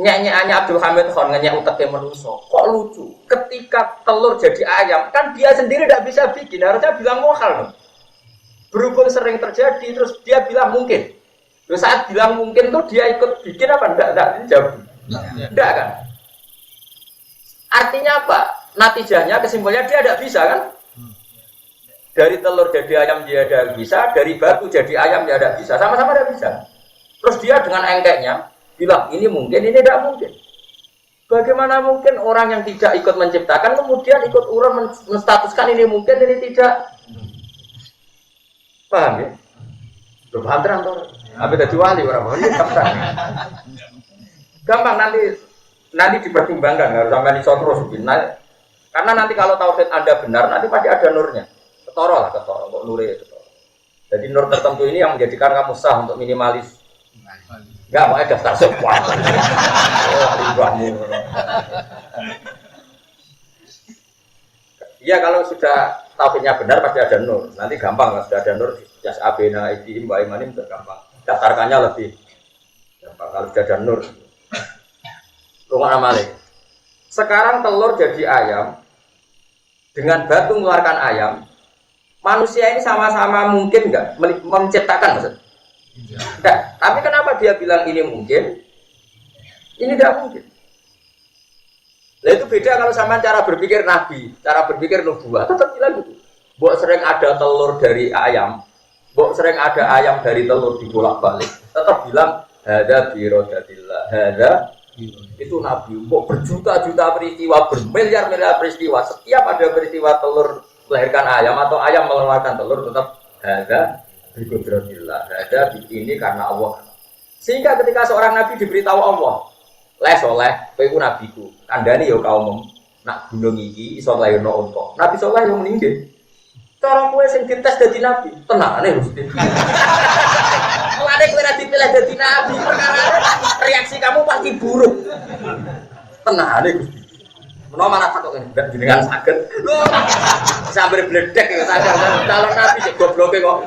Nyanyiannya Abdul Hamid Khan nyanyi utaknya manusia. Kok lucu? Ketika telur jadi ayam, kan dia sendiri tidak bisa bikin. Harusnya bilang mohal. Berhubung sering terjadi, terus dia bilang mungkin. Terus saat bilang mungkin tuh dia ikut bikin apa? Tidak jawab. Tidak kan? Artinya apa? Natijahnya, kesimpulannya dia tidak bisa kan? Dari telur jadi ayam dia tidak bisa, dari batu jadi ayam dia tidak bisa, sama-sama tidak bisa. Terus dia dengan engkeknya bilang ini mungkin, ini tidak mungkin. Bagaimana mungkin orang yang tidak ikut menciptakan kemudian ikut urut menstatuskan ini mungkin, ini tidak? Paham ya? Loh, paham terang tuh. Tapi tadi wali orang ini gampang nanti dipertimbangkan, harus sampai di terus. Karena nanti kalau tauhid Anda benar, nanti pasti ada nurnya. Ketoro, kok nurnya ketoro. Jadi nur tertentu ini yang menjadikan kamu sah untuk minimalis. Enggak, mau daftar sepuas. Iya, kalau sudah tauhidnya benar pasti ada nur. Nanti gampang lah, sudah ada nur. Jas abena idim wa imanim gampang. Daftarkannya lebih gampang kalau sudah ada nur. Rumah amalik. Sekarang telur jadi ayam, dengan batu mengeluarkan ayam. Manusia ini sama-sama mungkin enggak menciptakan maksud? Enggak. Tapi kenapa dia bilang ini mungkin? Ini tidak mungkin. Nah itu beda kalau sama cara berpikir nabi, cara berpikir nubuah. Tetap bilang gitu. Mbok sering ada telur dari ayam, mbok sering ada ayam dari telur dibolak-balik. Tetap bilang hada birodatillah, hada itu nabi. Mbok berjuta-juta peristiwa, bermiliar-miliar peristiwa. Setiap ada peristiwa telur melahirkan ayam atau ayam mengeluarkan telur tetap ada biqudrotillah, ada ini karena Allah. Sehingga ketika seorang nabi diberitahu Allah, soleh, kowe iku nabiku, kandhane ya kaum nak gunung iki iso lairno unta. Nabi soleh yang meninggal. Cara kowe sing dites dadi nabi, tenane Gusti. Mulane kowe ora dipilih dadi nabi, perkara reaksi kamu pasti buruk. Tenane Gusti. Menawa mana takut enggak jenengan saged. Lho, sambil bledek ya sadar calon nabi sik gobloke kok.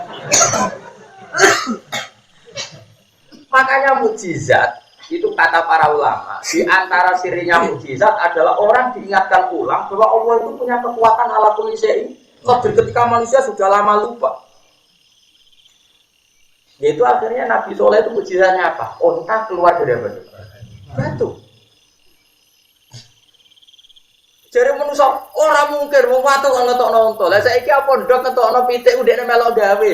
Makanya mukjizat itu kata para ulama, di antara sirinya mukjizat adalah orang diingatkan ulang bahwa Allah itu punya kekuatan ala kulli syai'. Ketika manusia sudah lama lupa. Yaitu akhirnya Nabi Soleh itu mukjizatnya apa? Onta keluar dari batu. Jadi manusia orang mungkin mau watu kalau ngetok nonton. Lah saiki apa ndok ngetokno pitik udene melok gawe.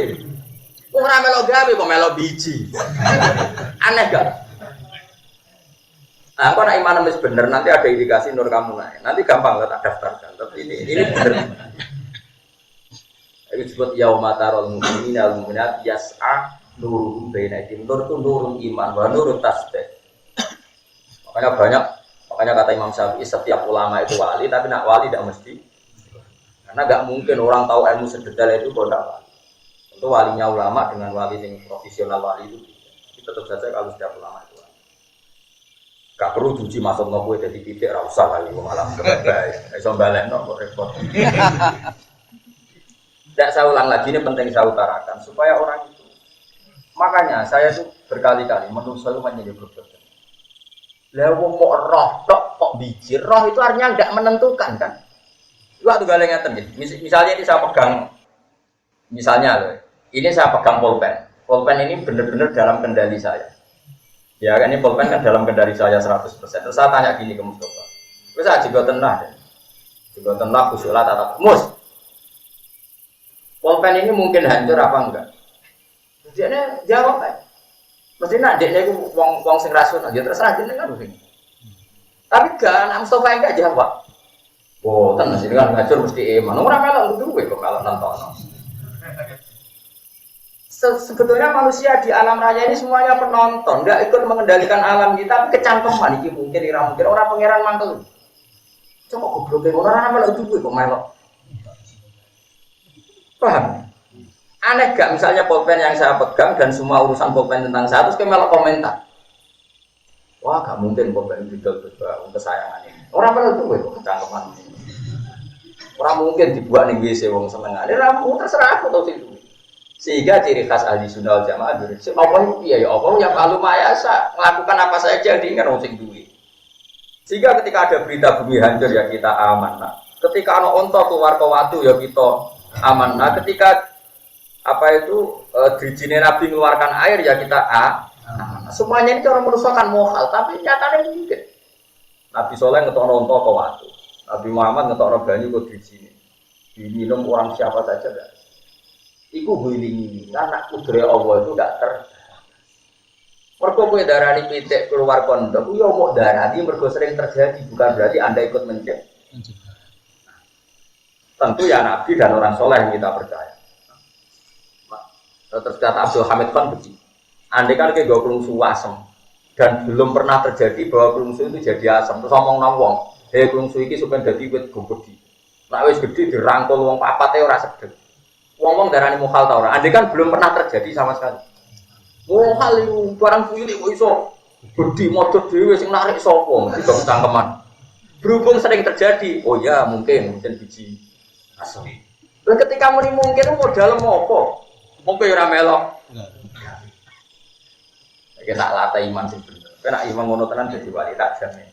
Ora melok gawe kok melok biji. Aneh gak? Nah, kalau iman wis bener nanti ada indikasi nur kamu naik. Nanti gampang lah tak daftarkan. Tapi ini bener. Itu disebut yaumatarul mu'minina wal mu'minat yas'a nuruhum baina aydihim. Nur itu nurul iman wa nurut tasbih. Makanya kata Imam Syafi'i setiap ulama itu wali, tapi nak wali tidak mesti. Karena nggak mungkin orang tahu ilmu sedetail itu kalau tidak wali. Tentu walinya ulama dengan wali yang profesional wali itu. Tapi tetap saja kalau setiap ulama itu wali. Gak perlu diuji masuk nopo jadi titik, rasa lagi malah kebaik. Iso balik nopo repot. Tidak saya ulang lagi, ini penting saya utarakan supaya orang itu. Makanya saya itu berkali-kali menurut saya menjadi berbeda. Lah wong kok roh tok kok biji, roh itu artinya enggak menentukan kan. Waktu galeng ngeten iki. Misalnya ini saya pegang ini saya pegang pulpen. Pulpen ini benar-benar dalam kendali saya. Ya kan ini pulpen kan dalam kendali saya 100%. Terus saya tanya gini ke Mustafa. Wis aja go tenah. Juga tenah kusulat atau mus. Pulpen ini mungkin hancur apa enggak? Dia jawab kan. Mesti nak dekne iku wong sing rasional ya terserah jenengan kan. Tapi kan Mustafa enggak jawab. Oh, tenan sih kan ngajur mesti iman. Ora melok duwe kok kalau nonton. Sebetulnya manusia di alam raya ini semuanya penonton, enggak ikut mengendalikan alam kita, tapi kecangkeman iki mungkin ora mungkin orang pangeran mantel. Coba gobloke ora melok duwe kok melok. Paham? Aneh gak misalnya pulpen yang saya pegang dan semua urusan pulpen tentang saya terus kemelok komentar. Wah gak mungkin pulpen didol kesayangan ini. Orang pada tuh kok kecangkeman ini. Orang mungkin dibuat nih WC wong senengan. Ini ramu terserah aku tau sih. Sehingga ciri khas ahli sunnah wal jamaah itu. Allah itu ya Allah yang kalau mayasa melakukan apa saja diingat wong sing duwe. Sehingga ketika ada berita bumi hancur ya kita aman. Nah, ketika ana onto keluar ke watu ya kita aman. Nah, ketika dirijine Nabi mengeluarkan air ya kita semuanya ini orang manusia kan mohal tapi nyatanya mungkin Nabi Soleh ngetokno onto ke watu Nabi Muhammad ngetokno banyu kok diizini. Diminum orang siapa saja kan. Iku huiling karena kudrat Allah itu gak ter. Mergo kowe darani pitik keluar kondom, yo mau darani mergo sering terjadi, bukan berarti Anda ikut mencegah. Tentu ya Nabi dan orang soleh yang kita percaya. Terus kata Abdul Hamid Khan begini, andai kan kayak 20 asem dan belum pernah terjadi bahwa kelungsu itu jadi asam. Terus ngomong-ngomong, kelungsu ini supaya jadi wit gede. Nah wis gede dirangkul wong papate ora sedek. Wong-wong darani mukhal ta ora. Andai kan belum pernah terjadi sama sekali. Mukhal itu barang cilik kok iso gede modot dhewe sing narik sapa mesti dong cangkeman. Berhubung sering terjadi, oh ya mungkin biji asam. Dan ketika mungkin modal apa? Mungkin ora melok. Kena lata iman sih bener. Kena iman ngono tenan jadi wali tak jamin.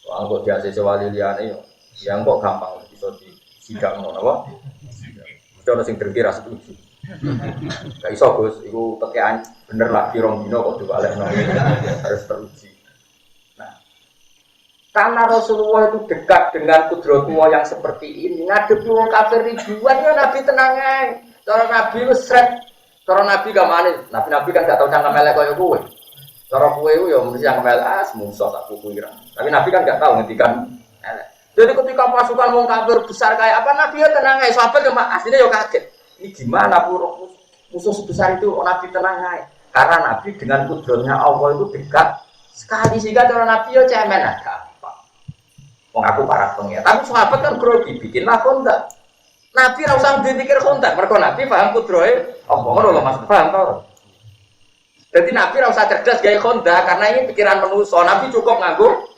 Soal kok biasa wali liyane yo, yang kok gampang iso di sidang ngono apa? Mesti ono sing terkira setuju. Gak iso Gus, iku tekean bener lagi rong dino kok diwalekno. Harus teruji. Nah, karena Rasulullah itu dekat dengan kudratullah yang seperti ini, ngadepi wong kafir ribuan ya Nabi tenang ae. Cara Nabi wis sret. Cara Nabi kamane, Nabi kan gak tau cangkem elek koyo kowe. Cara kowe yo mesti cangkem elek musuh tak kukuiran. Tapi Nabi kan gak tau ngendikan elek. Jadi ketika pasukan wong kafir besar kayak apa Nabi ya tenang ae, sahabat yo asline yo kaget. Ini gimana musuh sebesar itu Nabi tenang ae. Karena Nabi dengan kudratnya Allah itu dekat sekali sehingga cara Nabi yo cemen ada apa. Wong aku para pengen. Tapi sahabat kan grogi bikinlah kontak. Nabi ora usah dipikir kontak, mergo Nabi paham kudrohe apa ngono lho Mas, paham to. Jadi Nabi ora usah cerdas gawe kontak karena ini pikiran manusa. Nabi cukup nganggo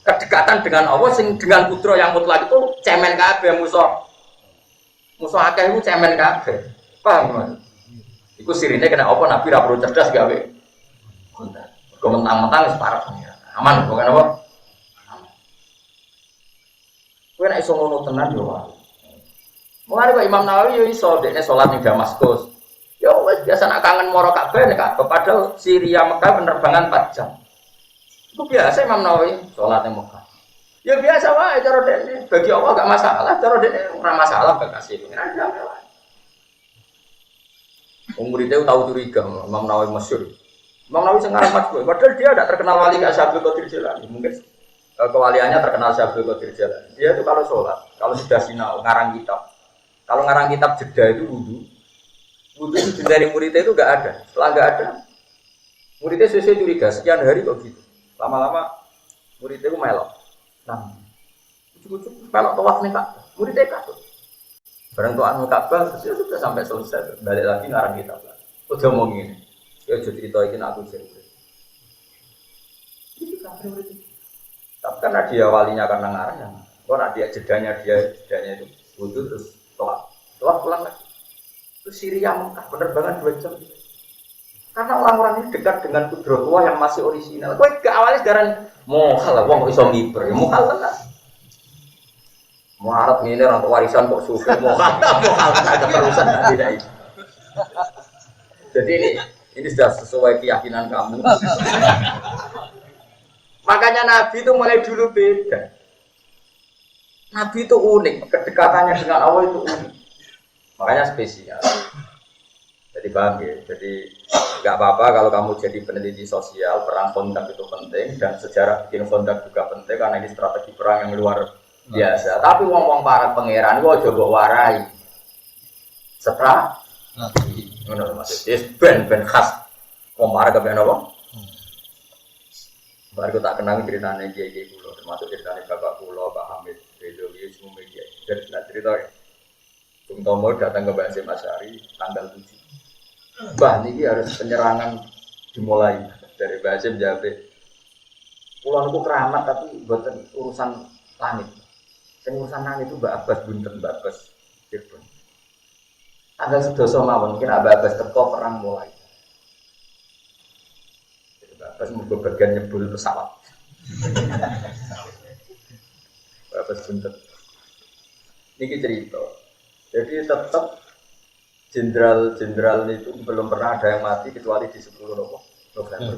kedekatan dengan Allah sing dengan kudro yang mutlak itu cemen kabeh musuh. Musuh akeh iku cemen kabeh. Paham Mas? Iku sirine kena apa Nabi ora perlu cerdas gawe kontak. Mergo mentang-mentang wis parek aman kok kan apa? Aman. Kowe nek iso ngono tenan yo wae. Mulane Pak Imam Nawawi yo iso dekne salat ning Damaskus. Ya wis biasa nak kangen moro Ka'bah nek Ka'bah padahal Syria Mekah penerbangan 4 jam. Itu biasa Imam Nawawi salat ning Mekah. Ya biasa wae cara dekne bagi Allah enggak masalah, cara dekne ora masalah gak kasih pengiran damai wae. Muridnya tahu curiga Imam Nawawi masyhur. Imam Nawawi sengaran matbu, padahal dia tidak terkenal wali kayak Syekh Abdul Qadir Jilani. Mungkin kewaliannya terkenal Syekh Abdul Qadir Jilani. Dia itu kalau sholat, kalau sudah sinau, ngarang kitab. Kalau ngarang kitab jeda itu wudhu itu dari muridnya itu nggak ada. Setelah nggak ada, muridnya sesuai curiga. Sekian hari kok gitu. Lama-lama muridnya itu melok. Nah, cukup melok tawaf nih kak. Muridnya kasut. Barang tuan Ka'bah sudah sampai selesai. Balik lagi ngarang kitab. Udah mau gini. Ya jadi ceritakin aku sendiri. Ini kafir murid. Tapi karena dia walinya karena ngarang ya. Karena dia jedanya itu wudhu terus Toh pulang lagi. Itu Syria Mekah penerbangan 2 jam. Karena orang-orang ini dekat dengan kudratullah yang masih orisinal. Kowe gak awalnya sekarang mohal wong iso miber, mohal tenan. Muarab ini orang warisan kok sufi mohal tenan keterusan tidak itu. Jadi ini sudah sesuai keyakinan kamu. Makanya Nabi itu mulai dulu beda. Nabi itu unik, kedekatannya dengan Allah itu unik. Makanya spesial. Jadi paham ya? Jadi nggak apa-apa kalau kamu jadi peneliti sosial, perang kontak itu penting dan sejarah bikin kontak juga penting karena ini strategi perang yang luar biasa. Tapi ngomong para pangeran, gua coba warai. Strategi, mana maksudnya? Ben khas. Kompar ke ben apa? Baru tak kenal ceritanya Kiai Pulau, termasuk ceritanya Bapak Pulau, Pak Hamid. Itu semua media. Jadi cerita ya. Bung Tomo datang ke Mbak Asy'ari tanggal 7. Mbah ini harus penyerangan dimulai dari Mbak Asy'ari jawab. Pulau itu keramat tapi buatan urusan langit. Yang urusan langit itu Mbak Abbas bunten Mbak Abbas Cirebon. Tanggal 11 mawon mungkin Mbak Abbas teko perang mulai. Jadi Mbak Abbas mau bagian nyebul pesawat. Bapak buntet. Ini cerita. Jadi tetap jenderal itu belum pernah ada yang mati kecuali di 10 November.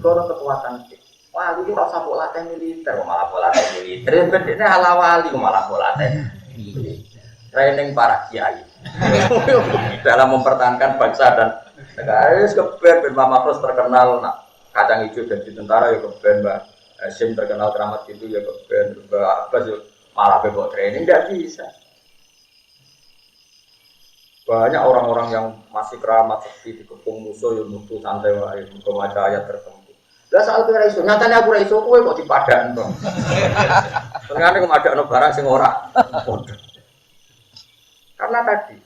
Karena kekuatan Wah, itu rasa pola militer, malah pola militer. Bedanya ala wali malah pola training para kiai dalam mempertahankan bangsa dan negara. Keben Mama Pros terkenal, nak kacang hijau dan di tentara ya keben, Mbak Hashim terkenal keramat itu ya keben, Mbak Abbas malah bebok training tidak bisa. Banyak orang-orang yang masih keramat seperti dikepung musuh yang mutu santai wae membaca ayat tertentu. Lah saat kira iso, nyatane aku ora iso kowe kok dipadan to. Ternyata kok ada barang sing ora. Karena tadi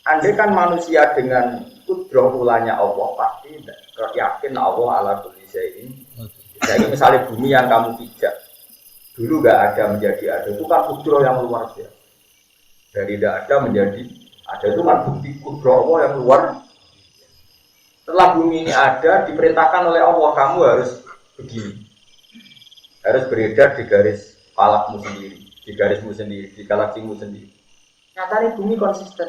andai kan manusia dengan kudrah ulanya Allah pasti yakin Allah ala kulli syai'in. Jadi misalnya bumi yang kamu pijak dulu enggak ada menjadi ada, itu kan kudrah yang luar biasa. Dari tidak ada menjadi ada, itu kan bukti kudrah Allah yang luar. Setelah bumi ini ada, diperintahkan oleh Allah, kamu harus begini. Harus beredar di garis falakmu sendiri, di garismu sendiri, di galaksimu sendiri. Nyatanya bumi konsisten.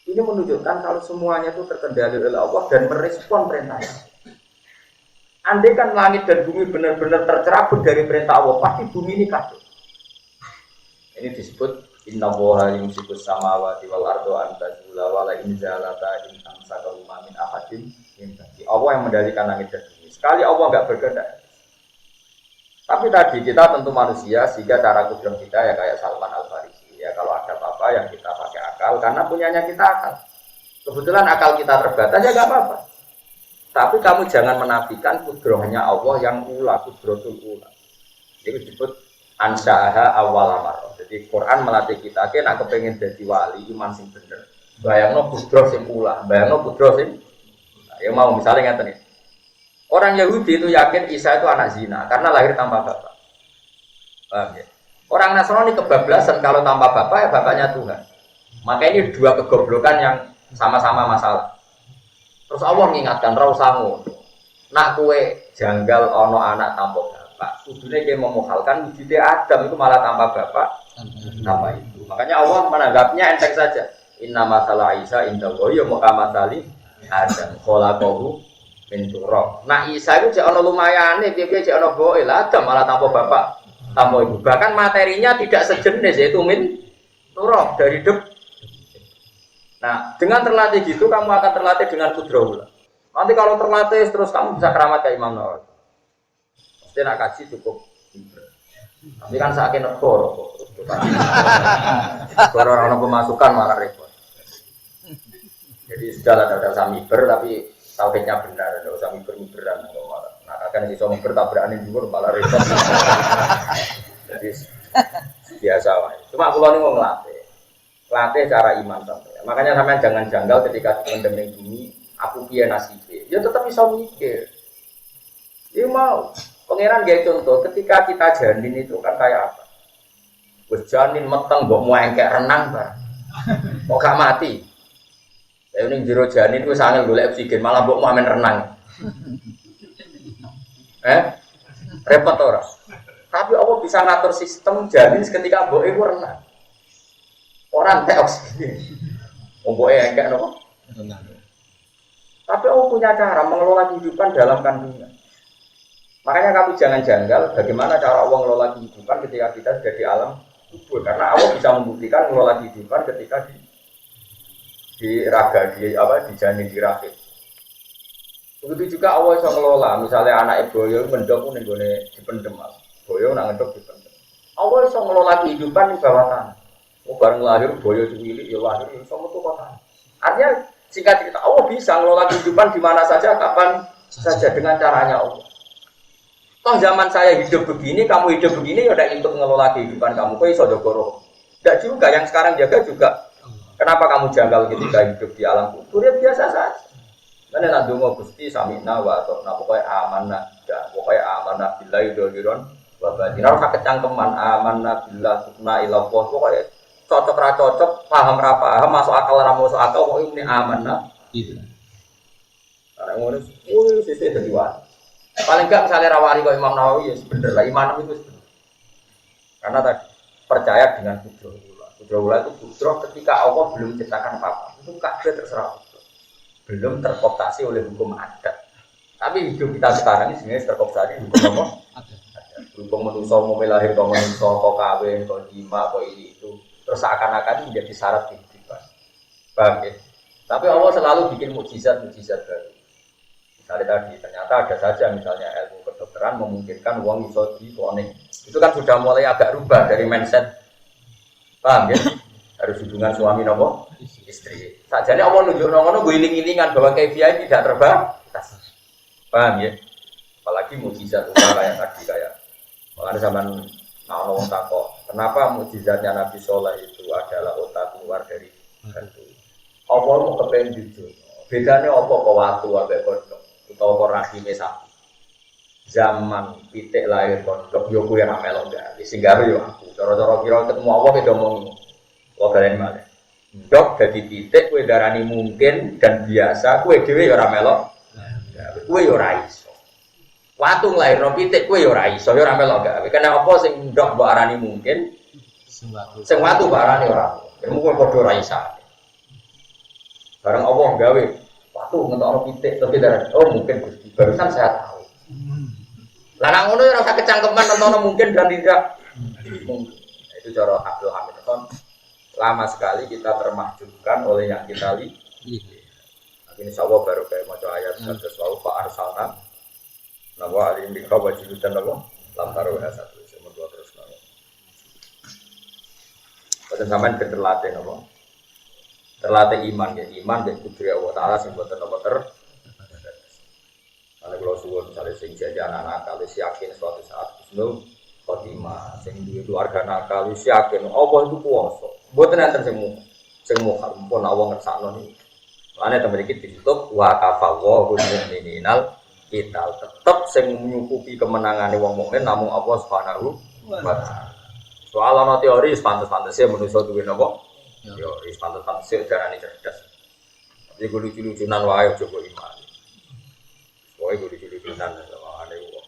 Ini menunjukkan kalau semuanya itu terkendali oleh Allah dan merespon perintahnya. Andai kan langit dan bumi benar-benar tercerabut dari perintah Allah, pasti bumi ini kacau. Ini disebut Inna Allaha yumsikus samawati wal ardo an tazula wa la in zalata in amsakahuma min ahadin min ba'di. Allah yang mendalikan langit dan bumi. Sekali Allah enggak berkehendak. Tapi tadi kita tentu manusia, sehingga cara kudrah kita ya kayak Salman Al-Farisi. Ya kalau ada apa-apa yang kita pakai akal, karena punyanya kita akal. Kebetulan akal kita terbatas ya enggak apa-apa. Tapi kamu jangan menafikan kudrahnya Allah yang ula, kudratul ula. Ini disebut ansyaha awal amar. Jadi Quran melatih kita, nak kepengen jadi wali iman sing bener. Bayangno kudrah sing ula, bayangno kudrah sing. Ya mau misalnya ngeten iki. Orang Yahudi itu yakin Isa itu anak zina karena lahir tanpa bapak. Paham ya? Orang Nasrani kebablasan kalau tanpa bapak ya bapaknya Tuhan. Maka ini dua kegoblokan yang sama-sama masalah. Terus Allah mengingatkan ra usah ngono. Nak kue janggal ono anak tanpa bapak, kudune kowe memuhalkan wujude Adam itu malah tanpa bapak, tanpa ibu. Makanya Allah menanggapnya enteng saja. Inna masalah Isa inda wa ya muqamatali Adam khalaqahu min turab. Nah Isa itu jek ana lumayane, piye-piye jek ana boe lah Adam malah tanpa bapak, tanpa ibu. Bahkan materinya tidak sejenis yaitu min turab dari debu. Nah, dengan terlatih gitu kamu akan terlatih dengan kudrah. Nanti kalau terlatih terus kamu bisa keramat kayak Imam Nawawi. Pasti nak kaji cukup. Tapi kan saking negoro. Orang pemasukan malah repot. Jadi sudah ada samiber tapi tauhidnya benar, ada usah miber-miberan malah. Nah, akan iso miber tabrakan dhuwur malah repot. Jadi biasa wae. Cuma kula niku nglatih. Latih cara iman sampai. Makanya sampean jangan janggal ketika mendem bumi, aku piye nasibe. Ya tetap bisa mikir. Ya mau. Pangeran gawe contoh, ketika kita janin itu kan kayak apa? Wis janin meteng mbok muengkek renang bar. Kok gak mati. Ya ning jero janin wis angel golek oksigen, malah mbok mau men renang. Repot ora? Tapi Allah bisa ngatur sistem janin ketika mbok iku renang. Orang teh oksigen, omboknya enggak nopo. Tapi Allah punya cara mengelola kehidupan dalam kandungan. Makanya kamu jangan janggal bagaimana cara Allah mengelola kehidupan ketika kita sudah di alam kubur. Karena Allah bisa membuktikan mengelola kehidupan ketika di raga, di janin, di rahim. Begitu juga Allah bisa mengelola. Misalnya anak boyo mendok ning gone dipendem. Boyo nak ngedok dipendem. Allah bisa mengelola kehidupan di bawah tanah. Bareng lahir boyo cilik ya lahir sama tuh kota. Artinya singkat cerita Allah bisa mengelola kehidupan di mana saja kapan saja dengan caranya Allah. Toh zaman saya hidup begini, kamu hidup begini ya udah untuk mengelola kehidupan kamu. Kok iso jogoro? Enggak juga yang sekarang jaga juga. Kenapa kamu janggal ketika hidup di alam kubur? Ya biasa saja. Karena nak donga Gusti samina wa ta'na pokoke amanah, pokoke amanah billahi dzaliron wa batin. Ora kecangkeman amanah billah subna ila Allah pokoke cocok ra cocok, paham ra paham, masuk akal ra masuk akal, kok ini aman nah. Gitu. Karena ngono sisi dadi wae. Paling enggak misalnya rawari kok Imam Nawawi ya bener lah iman itu bener. Karena tadi percaya dengan kudrah ula. Kudrah ula itu kudrah ketika Allah belum ciptakan apa-apa. Itu kabeh terserah. Belum terkooptasi oleh hukum adat. Tapi hidup kita sekarang ini sebenarnya terkopsari hukum apa? Hukum manusia mau lahir kau manusia kau kawin kau jima kau ini itu terus akan-akan menjadi syarat kehidupan. Paham ya? Tapi Allah selalu bikin mukjizat-mukjizat baru. Misalnya tadi ternyata ada saja misalnya ilmu kedokteran memungkinkan uang bisa di cloning. Itu kan sudah mulai agak rubah dari mindset. Paham ya? Harus hubungan suami nopo istri. Sajane Allah nunjuk ngono gue iling-ilingan bahwa KPI tidak terbatas. Paham ya? Apalagi mukjizat kayak tadi kayak kalau zaman ngomong takok, kenapa mukjizatnya Nabi Soleh itu adalah otak keluar dari batu? Apa mau kepengen jujur? Bedanya apa kok waktu ambek kodok utawa kok rahime sapi? Zaman pitik lahir kodok yo kuwi ora melok gawe. Sing gawe yo aku. Cara-cara kira ketemu Allah beda omong. Kok keren malih. Dok dadi pitik kowe darani mungkin dan biasa, kowe dhewe yo ora melok. Kowe yo ora iso. Watu nglairno pitik kowe yo ora iso, yo ora melok gawe. Kena apa sing ndok mbok arani mungkin? Sing watu mbok arani ora. Ya mung padha ora iso. Bareng Allah gawe watu ngetokno pitik tapi darani oh mungkin Gusti. Barusan saya tahu. Lah nek ngono ora usah kecangkeman nonton mungkin dan tidak. Mungkin. Itu cara Abdul Hamid kan lama sekali kita termahjubkan oleh yang kita lihat. Ini insyaallah baru kayak maca ayat satu wau fa arsalna nawa alim bi khawajidan nawa lam taru satu semua dua terus nawa. Pada zaman terlatih nawa. Terlatih iman ya iman dan kudri Allah taala sing boten napa ter. Kalau kalau suwun misalnya sing jadi anak-anak kalau yakin suatu saat husnul khotimah sing duwe keluarga nakal wis yakin Allah itu kuwasa. Mboten enten sing mumpun Allah ngersakno niki. Ane temen iki ditutup wa kafallahu mu'minal kita tetep sing nyukupi kemenangane wong mukmin namung Allah Subhanahu wa taala. Soal ana teori pantes-pantese manusa duwe napa? Teori pantes-pantese darane cerdas. Tapi kudu lucu-lucunan wae coba iman. Wae kudu lucu-lucunan ane wong.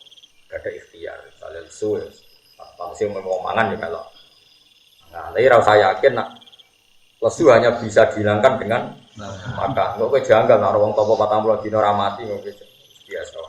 Gak ada ikhtiar, saleh suwe. Pantese mau mangan ya kalau. Nah, tapi rasa yakin nak lesu hanya bisa dihilangkan dengan maka. Kok kowe janggal nak wong topo 40 dina ora mati kok biasa.